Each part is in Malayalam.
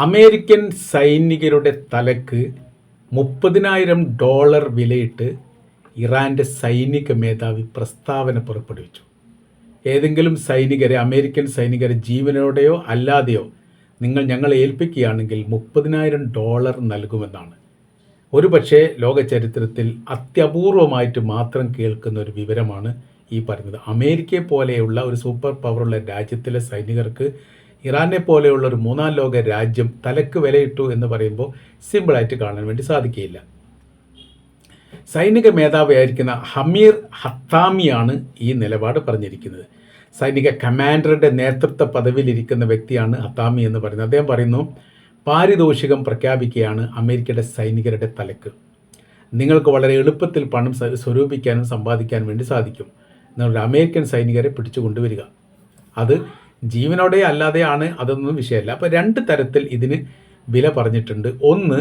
അമേരിക്കൻ സൈനികരുടെ തലക്ക് $30,000 വിലയിട്ട് ഇറാൻ്റെ സൈനിക മേധാവി പ്രസ്താവന പുറപ്പെടുവിച്ചു. ഏതെങ്കിലും സൈനികരെ, അമേരിക്കൻ സൈനികരെ ജീവനോടെയോ അല്ലാതെയോ നിങ്ങൾ ഞങ്ങളെ ഏൽപ്പിക്കുകയാണെങ്കിൽ $30,000 നൽകുമെന്നാണ്. ഒരു പക്ഷേ ലോക ചരിത്രത്തിൽ അത്യപൂർവമായിട്ട് മാത്രം കേൾക്കുന്ന ഒരു വിവരമാണ് ഈ പറയുന്നത്. അമേരിക്കയെ പോലെയുള്ള ഒരു സൂപ്പർ പവറുള്ള രാജ്യത്തിലെ സൈനികർക്ക് ഇറാനെ പോലെയുള്ള ഒരു മൂന്നാം ലോക രാജ്യം തലക്ക് വിലയിട്ടു എന്ന് പറയുമ്പോൾ സിമ്പിളായിട്ട് കാണാൻ വേണ്ടി സാധിക്കുകയില്ല. സൈനിക മേധാവിയായിരിക്കുന്ന ഹമീർ ഹത്താമിയാണ് ഈ നിലപാട് പറഞ്ഞിരിക്കുന്നത്. സൈനിക കമാൻഡറുടെ നേതൃത്വ പദവിയിലിരിക്കുന്ന വ്യക്തിയാണ് ഹത്താമി എന്ന് പറയുന്നത്. അദ്ദേഹം പറയുന്നു, പാരിതോഷികം പ്രഖ്യാപിക്കുകയാണ് അമേരിക്കയുടെ സൈനികരുടെ തലക്ക്. നിങ്ങൾക്ക് വളരെ എളുപ്പത്തിൽ പണം സ്വരൂപിക്കാനും സമ്പാദിക്കാനും വേണ്ടി സാധിക്കും. നിങ്ങളുടെ അമേരിക്കൻ സൈനികരെ പിടിച്ചു കൊണ്ടുവരിക. അത് ജീവനോടെ അല്ലാതെയാണ്, അതൊന്നും വിഷയമല്ല. അപ്പോൾ രണ്ട് തരത്തിൽ ഇതിന് വില പറഞ്ഞിട്ടുണ്ട്. ഒന്ന്,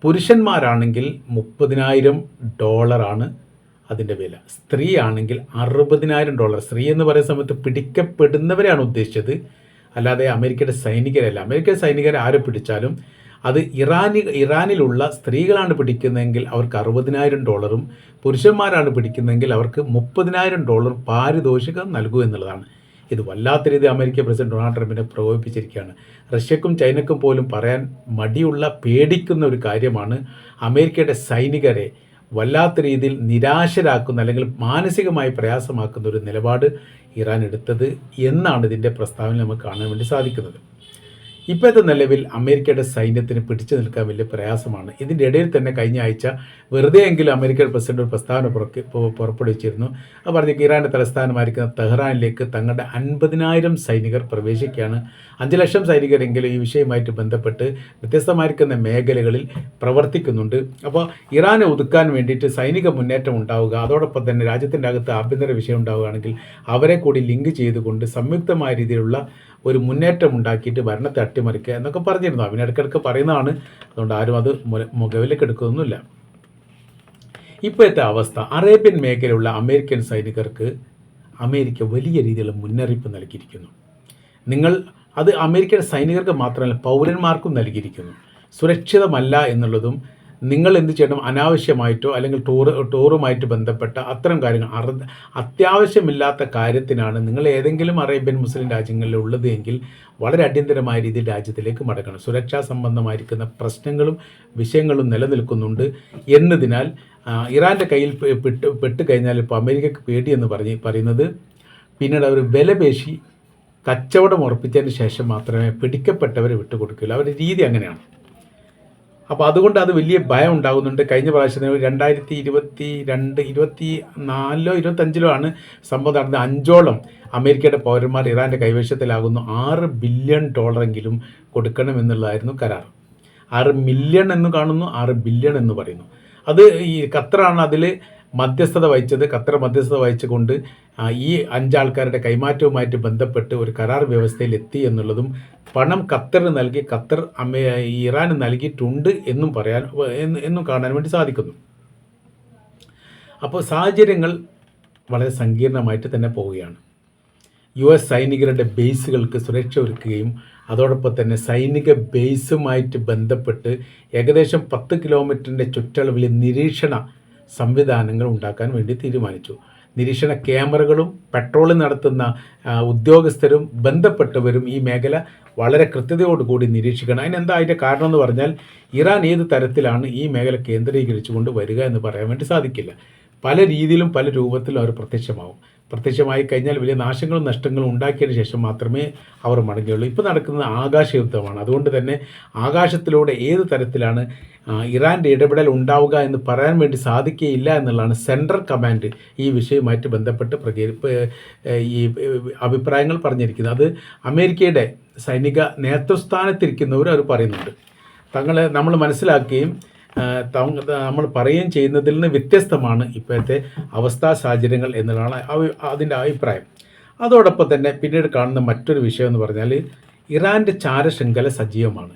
പുരുഷന്മാരാണെങ്കിൽ $30,000 അതിൻ്റെ വില. സ്ത്രീ ആണെങ്കിൽ $60,000. സ്ത്രീ എന്ന് പറയുന്ന സമയത്ത് പിടിക്കപ്പെടുന്നവരെയാണ് ഉദ്ദേശിച്ചത്, അല്ലാതെ അമേരിക്കയുടെ സൈനികരല്ല. അമേരിക്കൻ സൈനികരെ ആരെ പിടിച്ചാലും അത് ഇറാനിലുള്ള സ്ത്രീകളാണ് പിടിക്കുന്നതെങ്കിൽ അവർക്ക് $60,000, പുരുഷന്മാരാണ് പിടിക്കുന്നതെങ്കിൽ അവർക്ക് $30,000 പാരിതോഷികം നൽകൂ എന്നുള്ളതാണ്. ഇത് വല്ലാത്ത രീതി അമേരിക്ക പ്രസിഡന്റ് ഡൊണാൾഡ് ട്രംപിനെ പ്രകോപിപ്പിച്ചിരിക്കുകയാണ്. റഷ്യക്കും ചൈനക്കും പോലും പറയാൻ മടിയുള്ള, പേടിക്കുന്ന ഒരു കാര്യമാണ് അമേരിക്കയുടെ സൈനികരെ വല്ലാത്ത രീതിയിൽ നിരാശരാക്കുന്ന അല്ലെങ്കിൽ മാനസികമായി പ്രയാസമാക്കുന്ന ഒരു നിലപാട് ഇറാൻ എടുത്തത് എന്നാണ് ഇതിൻ്റെ പ്രസ്താവന നമുക്ക് കാണാൻ വേണ്ടി സാധിക്കുന്നത്. ഇപ്പോഴത്തെ നിലവിൽ അമേരിക്കയുടെ സൈന്യത്തിന് പിടിച്ചു നിൽക്കാൻ വലിയ പ്രയാസമാണ്. ഇതിൻ്റെ ഇടയിൽ തന്നെ കഴിഞ്ഞ ആഴ്ച വെറുതെയെങ്കിലും അമേരിക്കൻ പ്രസിഡന്റ് ഒരു പ്രസ്താവന പുറപ്പെടുവിച്ചിരുന്നു. അത് പറഞ്ഞ് ഇറാൻ്റെ തലസ്ഥാനമായിരിക്കുന്ന തെഹ്റാനിലേക്ക് തങ്ങളുടെ 50,000 സൈനികർ പ്രവേശിക്കുകയാണ്. 5 ലക്ഷം സൈനികരെങ്കിലും ഈ വിഷയവുമായിട്ട് ബന്ധപ്പെട്ട് വ്യത്യസ്തമായിരിക്കുന്ന മേഖലകളിൽ പ്രവർത്തിക്കുന്നുണ്ട്. അപ്പോൾ ഇറാനെ ഒതുക്കാൻ വേണ്ടിയിട്ട് സൈനിക മുന്നേറ്റം ഉണ്ടാവുക, അതോടൊപ്പം തന്നെ രാജ്യത്തിൻ്റെ അകത്ത് ആഭ്യന്തര വിഷയം ഉണ്ടാവുകയാണെങ്കിൽ അവരെ കൂടി ലിങ്ക് ചെയ്തുകൊണ്ട് സംയുക്തമായ രീതിയിലുള്ള ഒരു മുന്നേറ്റം ഉണ്ടാക്കിയിട്ട് ഭരണത്തെ അട്ടിമറിക്കുക എന്നൊക്കെ പറഞ്ഞിരുന്നു. അവന് ഇടയ്ക്കിടയ്ക്ക് പറയുന്നതാണ്, അതുകൊണ്ട് ആരും അത് മുഖവിലേക്ക് എടുക്കുന്നൊന്നുമില്ല. ഇപ്പോഴത്തെ അവസ്ഥ, അറേബ്യൻ മേഖലയിലുള്ള അമേരിക്കൻ സൈനികർക്ക് അമേരിക്ക വലിയ രീതിയിലുള്ള മുന്നറിയിപ്പ് നൽകിയിരിക്കുന്നു. അത് അമേരിക്കയുടെ സൈനികർക്ക് മാത്രമല്ല പൗരന്മാർക്കും നൽകിയിരിക്കുന്നു. സുരക്ഷിതമല്ല എന്നുള്ളതും നിങ്ങൾ എന്ത് ചെയ്യണം, അനാവശ്യമായിട്ടോ അല്ലെങ്കിൽ ടൂറുമായിട്ട് ബന്ധപ്പെട്ട അത്തരം കാര്യങ്ങൾ, അത്യാവശ്യമില്ലാത്ത കാര്യത്തിനാണ് നിങ്ങൾ ഏതെങ്കിലും അറേബ്യൻ മുസ്ലിം രാജ്യങ്ങളിൽ ഉള്ളത് എങ്കിൽ വളരെ അടിയന്തരമായ രീതിയിൽ രാജ്യത്തിലേക്ക് മടങ്ങണം. സുരക്ഷാ സംബന്ധമായിരിക്കുന്ന പ്രശ്നങ്ങളും വിഷയങ്ങളും നിലനിൽക്കുന്നുണ്ട് എന്നതിനാൽ ഇറാൻ്റെ കയ്യിൽ പെട്ട് കഴിഞ്ഞാൽ ഇപ്പോൾ അമേരിക്കക്ക് പേടിയെന്ന് പറയുന്നത് പിന്നീട് അവർ വിലപേശി കച്ചവടം ഉറപ്പിച്ചതിന് ശേഷം മാത്രമേ പിടിക്കപ്പെട്ടവരെ വിട്ടുകൊടുക്കുകയുള്ളൂ. അവരുടെ രീതി അങ്ങനെയാണ്. അപ്പോൾ അതുകൊണ്ട് അത് വലിയ ഭയം ഉണ്ടാകുന്നുണ്ട്. കഴിഞ്ഞ പ്രാവശ്യം 2022, 24, 25 സംഭവം നടന്നത്. 5ഓളം അമേരിക്കയുടെ പൗരന്മാർ ഇറാൻ്റെ കൈവശത്തിലാകുന്നു. $6 ബില്യൺ കൊടുക്കണമെന്നുള്ളതായിരുന്നു കരാർ. 6 മില്യൺ എന്ന് കാണുന്നു, 6 ബില്യൺ എന്ന് പറയുന്നു. അത് ഈ ഖത്തറാണ് അതിൽ മധ്യസ്ഥത വഹിച്ചത്. ഖത്തർ മധ്യസ്ഥത വഹിച്ചുകൊണ്ട് ഈ 5 ആൾക്കാരുടെ കൈമാറ്റവുമായിട്ട് ബന്ധപ്പെട്ട് ഒരു കരാർ വ്യവസ്ഥയിൽ എത്തി എന്നുള്ളതും പണം ഖത്തറിന് നൽകി ഖത്തർ ഇറാന് നൽകിയിട്ടുണ്ട് എന്നും കാണാൻ വേണ്ടി സാധിക്കുന്നു. അപ്പോൾ സാഹചര്യങ്ങൾ വളരെ സങ്കീർണമായിട്ട് തന്നെ പോവുകയാണ്. US സൈനികരുടെ ബേസുകൾക്ക് സുരക്ഷ ഒരുക്കുകയും അതോടൊപ്പം തന്നെ സൈനിക ബേസുമായിട്ട് ബന്ധപ്പെട്ട് ഏകദേശം 10 കിലോമീറ്ററിൻ്റെ ചുറ്റളവിൽ നിരീക്ഷണ സംവിധാനങ്ങൾ ഉണ്ടാക്കാൻ വേണ്ടി തീരുമാനിച്ചു. നിരീക്ഷണ ക്യാമറകളും പെട്രോൾ നടത്തുന്ന ഉദ്യോഗസ്ഥരും ബന്ധപ്പെട്ടവരും ഈ മേഖല വളരെ കൃത്യതയോടുകൂടി നിരീക്ഷിക്കണം. അതിൻ്റെ കാരണം എന്ന് പറഞ്ഞാൽ ഇറാൻ ഏത് തരത്തിലാണ് ഈ മേഖല കേന്ദ്രീകരിച്ചുകൊണ്ട് വരിക എന്ന് പറയാൻ വേണ്ടി സാധിക്കില്ല. പല രീതിയിലും പല രൂപത്തിലും അവർ പ്രത്യക്ഷമായി കഴിഞ്ഞാൽ വലിയ നാശങ്ങളും നഷ്ടങ്ങളും ഉണ്ടാക്കിയതിന് ശേഷം മാത്രമേ അവർ മടങ്ങുകയുള്ളൂ. ഇപ്പോൾ നടക്കുന്നത് ആകാശ യുദ്ധമാണ്. അതുകൊണ്ട് തന്നെ ആകാശത്തിലൂടെ ഏത് തരത്തിലാണ് ഇറാൻ്റെ ഇടപെടൽ ഉണ്ടാവുക എന്ന് പറയാൻ വേണ്ടി സാധിക്കുകയില്ല എന്നുള്ളതാണ് സെൻട്രൽ കമാൻഡ് ഈ വിഷയവുമായിട്ട് ബന്ധപ്പെട്ട് ഈ അഭിപ്രായങ്ങൾ പറഞ്ഞിരിക്കുന്നത്. അത് അമേരിക്കയുടെ സൈനിക നേതൃസ്ഥാനത്തിരിക്കുന്നവർ അവർ പറയുന്നുണ്ട്. നമ്മൾ മനസ്സിലാക്കുകയും നമ്മൾ പറയുകയും ചെയ്യുന്നതിൽ നിന്ന് വ്യത്യസ്തമാണ് ഇപ്പോഴത്തെ അവസ്ഥാ സാഹചര്യങ്ങൾ എന്നുള്ളതാണ് അതിൻ്റെ അഭിപ്രായം. അതോടൊപ്പം തന്നെ പിന്നീട് കാണുന്ന മറ്റൊരു വിഷയം എന്ന് പറഞ്ഞാൽ ഇറാൻ്റെ ചാരശൃംഖല സജീവമാണ്.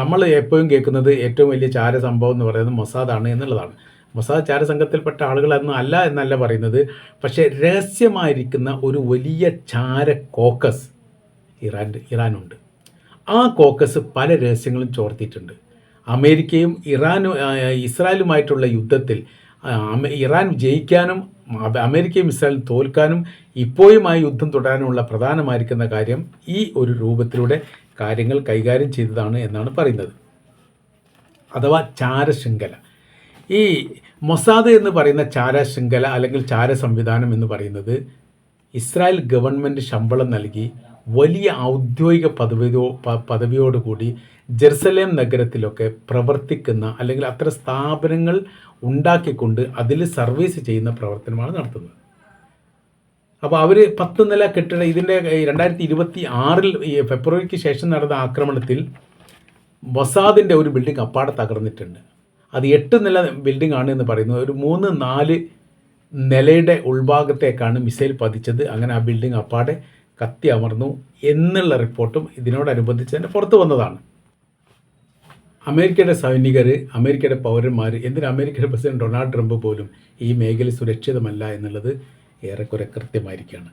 നമ്മൾ എപ്പോഴും കേൾക്കുന്നത് ഏറ്റവും വലിയ ചാര സംഭവം എന്ന് പറയുന്നത് മൊസാദാണ് എന്നുള്ളതാണ്. മൊസാദ് ചാരസംഘത്തിൽപ്പെട്ട ആളുകളൊന്നും അല്ല എന്നല്ല പറയുന്നത്, പക്ഷേ രഹസ്യമായിരിക്കുന്ന ഒരു വലിയ ചാര കോക്കസ് ഇറാനുണ്ട്. ആ കോക്കസ് പല രഹസ്യങ്ങളും ചോർത്തിയിട്ടുണ്ട്. അമേരിക്കയും ഇസ്രായേലുമായിട്ടുള്ള യുദ്ധത്തിൽ ഇറാൻ ജയിക്കാനും അമേരിക്കയും ഇസ്രായേലും തോൽക്കാനും ഇപ്പോഴും ആ യുദ്ധം തുടരാനുമുള്ള പ്രധാനമായിരിക്കുന്ന കാര്യം ഈ ഒരു രൂപത്തിലൂടെ കാര്യങ്ങൾ കൈകാര്യം ചെയ്തതാണ് എന്നാണ് പറയുന്നത്. അഥവാ ചാരശൃംഖല. ഈ മൊസാദ് എന്ന് പറയുന്ന ചാരശൃംഖല അല്ലെങ്കിൽ ചാര സംവിധാനം എന്ന് പറയുന്നത് ഇസ്രായേൽ ഗവൺമെൻറ് ശമ്പളം നൽകി വലിയ ഔദ്യോഗിക പദവിയോടുകൂടി ജെറുസലേം നഗരത്തിലൊക്കെ പ്രവർത്തിക്കുന്ന അല്ലെങ്കിൽ അത്തരം സ്ഥാപനങ്ങൾ ഉണ്ടാക്കിക്കൊണ്ട് അതിൽ സർവീസ് ചെയ്യുന്ന പ്രവർത്തനമാണ് നടത്തുന്നത്. അപ്പോൾ അവർ 10 നില കെട്ടിടം ഇതിൻ്റെ 2026 ഫെബ്രുവരിക്ക് ശേഷം നടന്ന ആക്രമണത്തിൽ മൊസാദിൻ്റെ ഒരു ബിൽഡിംഗ് അപ്പാടെ തകർന്നിട്ടുണ്ട്. അത് 8 നില ബിൽഡിംഗ് ആണ് എന്ന് പറയുന്നത്. ഒരു 3-4 നിലയുടെ ഉൾഭാഗത്തേക്കാണ് മിസൈൽ പതിച്ചത്. അങ്ങനെ ആ ബിൽഡിംഗ് അപ്പാടെ കത്തി അമർന്നു എന്നുള്ള റിപ്പോർട്ടും ഇതിനോടനുബന്ധിച്ച് തന്നെ പുറത്തു വന്നതാണ്. അമേരിക്കയുടെ സൈനികർ, അമേരിക്കയുടെ പൗരന്മാർ, എന്തിന് അമേരിക്കയുടെ പ്രസിഡന്റ് ഡൊണാൾഡ് ട്രംപ് പോലും ഈ മേഖല സുരക്ഷിതമല്ല എന്നുള്ളത് ഏറെക്കുറെ കൃത്യമായിരിക്കുകയാണ്.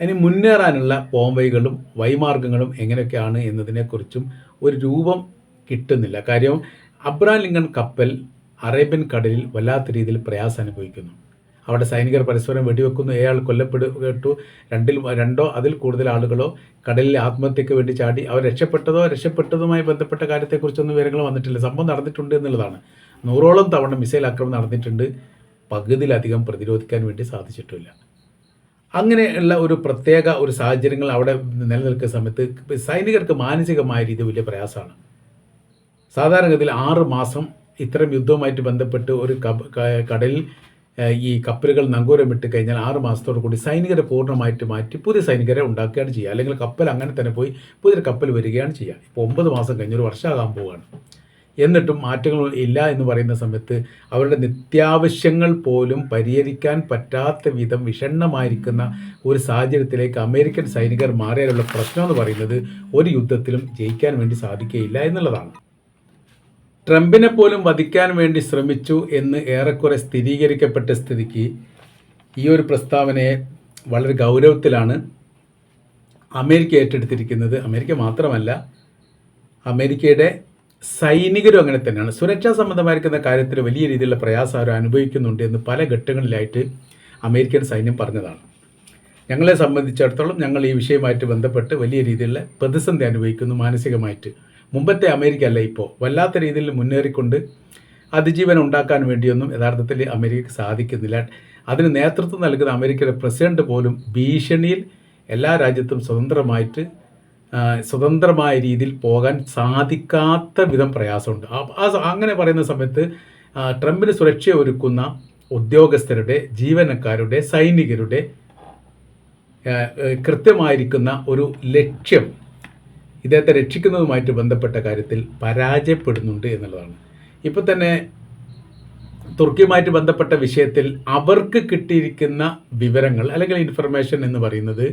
അതിന് മുന്നേറാനുള്ള പോംവഴികളും വഴിമാർഗങ്ങളും എങ്ങനെയൊക്കെയാണ് എന്നതിനെക്കുറിച്ചും ഒരു രൂപം കിട്ടുന്നില്ല. കാര്യം അബ്രഹാം ലിങ്കൺ കപ്പൽ അറേബ്യൻ കടലിൽ വല്ലാത്ത രീതിയിൽ പ്രയാസം അനുഭവിക്കുന്നു. അവിടെ സൈനികർ പരസ്പരം വെടിവെക്കുന്നു, അയാൾ കൊല്ലപ്പെട്ടു, രണ്ടോ അതിൽ കൂടുതൽ ആളുകളോ കടലിൽ ആത്മഹത്യക്ക് വേണ്ടി ചാടി. അവർ രക്ഷപ്പെട്ടതുമായി ബന്ധപ്പെട്ട കാര്യത്തെക്കുറിച്ചൊന്നും വിവരങ്ങൾ വന്നിട്ടില്ല. സംഭവം നടന്നിട്ടുണ്ട് എന്നുള്ളതാണ്. 100ഓളം തവണ മിസൈൽ ആക്രമണം നടന്നിട്ടുണ്ട്. പകുതിയിലധികം പ്രതിരോധിക്കാൻ വേണ്ടി സാധിച്ചിട്ടില്ല. അങ്ങനെയുള്ള ഒരു പ്രത്യേക ഒരു സാഹചര്യങ്ങൾ അവിടെ നിലനിൽക്കുന്ന സമയത്ത് സൈനികർക്ക് മാനസികമായ രീതി വലിയ പ്രയാസമാണ്. സാധാരണഗതിയിൽ 6 മാസം ഇത്തരം യുദ്ധവുമായിട്ട് ബന്ധപ്പെട്ട് ഒരു കടലിൽ ഈ കപ്പലുകൾ നങ്കൂരമിട്ട് കഴിഞ്ഞാൽ 6 മാസത്തോടു കൂടി സൈനികരെ പൂർണ്ണമായിട്ട് മാറ്റി പുതിയ സൈനികരെ ഉണ്ടാക്കുകയാണ് ചെയ്യുക. അല്ലെങ്കിൽ കപ്പൽ അങ്ങനെ തന്നെ പോയി പുതിയൊരു കപ്പൽ വരികയാണ് ചെയ്യുക. ഇപ്പോൾ 9 മാസം കഴിഞ്ഞ് ഒരു വർഷമാകാൻ പോവുകയാണ്. എന്നിട്ടും മാറ്റങ്ങൾ ഇല്ല എന്ന് പറയുന്ന സമയത്ത് അവരുടെ നിത്യാവശ്യങ്ങൾ പോലും പരിഹരിക്കാൻ പറ്റാത്ത വിധം വിഷണ്ണമായിരിക്കുന്ന ഒരു സാഹചര്യത്തിലേക്ക് അമേരിക്കൻ സൈനികർ മാറിയാലുള്ള പ്രശ്നം എന്ന് പറയുന്നത് ഒരു യുദ്ധത്തിലും ജയിക്കാൻ വേണ്ടി സാധിക്കുകയില്ല എന്നുള്ളതാണ്. ട്രംപിനെ പോലും വധിക്കാൻ വേണ്ടി ശ്രമിച്ചു എന്ന് ഏറെക്കുറെ സ്ഥിരീകരിക്കപ്പെട്ട സ്ഥിതിക്ക് ഈ ഒരു പ്രസ്താവനയെ വളരെ ഗൗരവത്തിലാണ് അമേരിക്ക ഏറ്റെടുത്തിരിക്കുന്നത്. അമേരിക്ക മാത്രമല്ല, അമേരിക്കയുടെ സൈനികരും അങ്ങനെ തന്നെയാണ്. സുരക്ഷാ സംബന്ധമായിരിക്കുന്ന കാര്യത്തിൽ വലിയ രീതിയിലുള്ള പ്രയാസം അവർ അനുഭവിക്കുന്നുണ്ട് എന്ന് പല ഘട്ടങ്ങളിലായിട്ട് അമേരിക്കൻ സൈന്യം പറഞ്ഞതാണ്. ഞങ്ങളെ സംബന്ധിച്ചിടത്തോളം ഞങ്ങൾ ഈ വിഷയവുമായിട്ട് ബന്ധപ്പെട്ട് വലിയ രീതിയിലുള്ള പ്രതിസന്ധി അനുഭവിക്കുന്നു മാനസികമായിട്ട്. മുമ്പത്തെ അമേരിക്ക അല്ല ഇപ്പോൾ. വല്ലാത്ത രീതിയിൽ മുന്നേറിക്കൊണ്ട് അതിജീവനം ഉണ്ടാക്കാൻ വേണ്ടിയൊന്നും യഥാർത്ഥത്തിൽ അമേരിക്കക്ക് സാധിക്കുന്നില്ല. അതിന് നേതൃത്വം നൽകുന്ന അമേരിക്കയുടെ പ്രസിഡന്റ് പോലും ഭീഷണിയിൽ എല്ലാ രാജ്യത്തും സ്വതന്ത്രമായ രീതിയിൽ പോകാൻ സാധിക്കാത്ത വിധം പ്രയാസമുണ്ട്. അങ്ങനെ പറയുന്ന സമയത്ത് ട്രംപിന് സുരക്ഷ ഒരുക്കുന്ന ഉദ്യോഗസ്ഥരുടെ, ജീവനക്കാരുടെ, സൈനികരുടെ കൃത്യമായിരിക്കുന്ന ഒരു ലക്ഷ്യം ഇദ്ദേഹത്തെ രക്ഷിക്കുന്നതുമായിട്ട് ബന്ധപ്പെട്ട കാര്യത്തിൽ പരാജയപ്പെടുന്നുണ്ട് എന്നുള്ളതാണ്. ഇപ്പോൾ തന്നെ തുർക്കിയുമായിട്ട് ബന്ധപ്പെട്ട വിഷയത്തിൽ അവർക്ക് കിട്ടിയിരിക്കുന്ന വിവരങ്ങൾ അല്ലെങ്കിൽ ഇൻഫർമേഷൻ എന്ന് പറയുന്നത്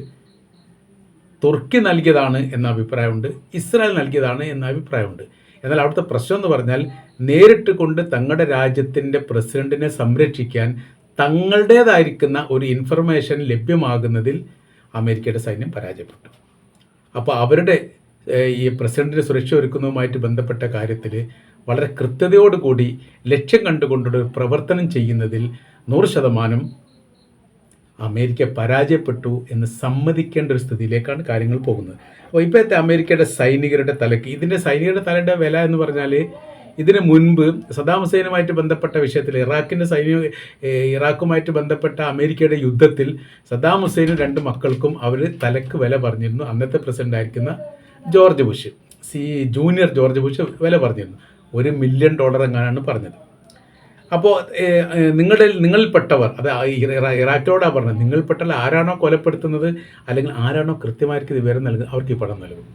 തുർക്കി നൽകിയതാണ് എന്ന അഭിപ്രായമുണ്ട്, ഇസ്രായേൽ നൽകിയതാണ് എന്ന അഭിപ്രായമുണ്ട്. എന്നാൽ അവിടുത്തെ പ്രശ്നം എന്ന് പറഞ്ഞാൽ നേരിട്ട് കൊണ്ട് തങ്ങളുടെ രാജ്യത്തിൻ്റെ പ്രസിഡന്റിനെ സംരക്ഷിക്കാൻ തങ്ങളുടേതായിരിക്കുന്ന ഒരു ഇൻഫർമേഷൻ ലഭ്യമാകുന്നതിൽ അമേരിക്കയുടെ സൈന്യം പരാജയപ്പെട്ടു. അപ്പോൾ അവരുടെ ഈ പ്രസിഡന്റിന് സുരക്ഷ ഒരുക്കുന്നതുമായിട്ട് ബന്ധപ്പെട്ട കാര്യത്തിൽ വളരെ കൃത്യതയോടുകൂടി ലക്ഷ്യം കണ്ടുകൊണ്ടൊരു പ്രവർത്തനം ചെയ്യുന്നതിൽ 100% അമേരിക്ക പരാജയപ്പെട്ടു എന്ന് സമ്മതിക്കേണ്ട ഒരു സ്ഥിതിയിലേക്കാണ് കാര്യങ്ങൾ പോകുന്നത്. അപ്പോൾ ഇപ്പോഴത്തെ അമേരിക്കയുടെ സൈനികരുടെ തലയ്ക്ക് സൈനികരുടെ തലയുടെ വില എന്ന് പറഞ്ഞാൽ ഇതിനു മുൻപ് സദ്ദാം ഹുസൈനുമായിട്ട് ബന്ധപ്പെട്ട വിഷയത്തിൽ ഇറാഖുമായിട്ട് ബന്ധപ്പെട്ട അമേരിക്കയുടെ യുദ്ധത്തിൽ സദ്ദാം ഹുസൈനും 2 മക്കൾക്കും അവർ തലക്ക് വില പറഞ്ഞിരുന്നു. അന്നത്തെ പ്രസിഡന്റ് ആയിരിക്കുന്ന George Bush, junior George Bush വില പറഞ്ഞിരുന്നു. $1 മില്യൺ എങ്ങാനാണ് പറഞ്ഞത്. അപ്പോൾ നിങ്ങളിൽപ്പെട്ടവർ, അത് ഇറാഖിനോടാണ് പറഞ്ഞത്, നിങ്ങളിൽപ്പെട്ട ആരാണോ കൊലപ്പെടുത്തുന്നത് അല്ലെങ്കിൽ ആരാണോ കൃത്യമായിരിക്കും വിവരം നൽകുന്നത് അവർക്ക് ഈ പണം നൽകും.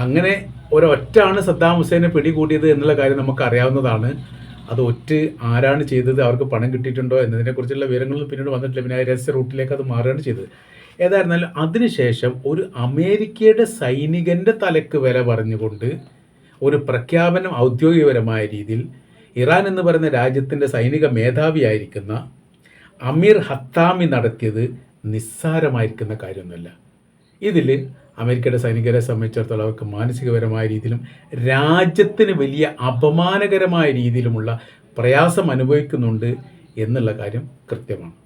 അങ്ങനെ ഒരൊറ്റാണ് സദ്ദാം ഹുസൈനെ പിടികൂടിയത് എന്നുള്ള കാര്യം നമുക്ക് അറിയാവുന്നതാണ്. അത് ആരാണ് ചെയ്തത്, അവർക്ക് പണം കിട്ടിയിട്ടുണ്ടോ എന്നതിനെക്കുറിച്ചുള്ള വിവരങ്ങളൊന്നും പിന്നീട് വന്നിട്ടില്ല. പിന്നെ രഹസ്യ റൂട്ടിലേക്ക് അത് മാറുകയാണ് ചെയ്തത്. ഏതായിരുന്നാലും അതിനുശേഷം ഒരു അമേരിക്കയുടെ സൈനികൻ്റെ തലക്ക് വില പറഞ്ഞുകൊണ്ട് ഒരു പ്രഖ്യാപനം ഔദ്യോഗികപരമായ രീതിയിൽ ഇറാൻ എന്ന് പറയുന്ന രാജ്യത്തിൻ്റെ സൈനിക മേധാവിയായിരിക്കുന്ന അമീർ ഹത്താമി നടത്തിയത് നിസ്സാരമായിരിക്കുന്ന കാര്യമൊന്നുമല്ല. ഇതിൽ അമേരിക്കയുടെ സൈനികരെ സംബന്ധിച്ചിടത്തോളം അവർക്ക് മാനസികപരമായ രീതിയിലും രാജ്യത്തിന് വലിയ അപമാനകരമായ രീതിയിലുമുള്ള പ്രയാസം അനുഭവിക്കുന്നുണ്ട് എന്നുള്ള കാര്യം കൃത്യമാണ്.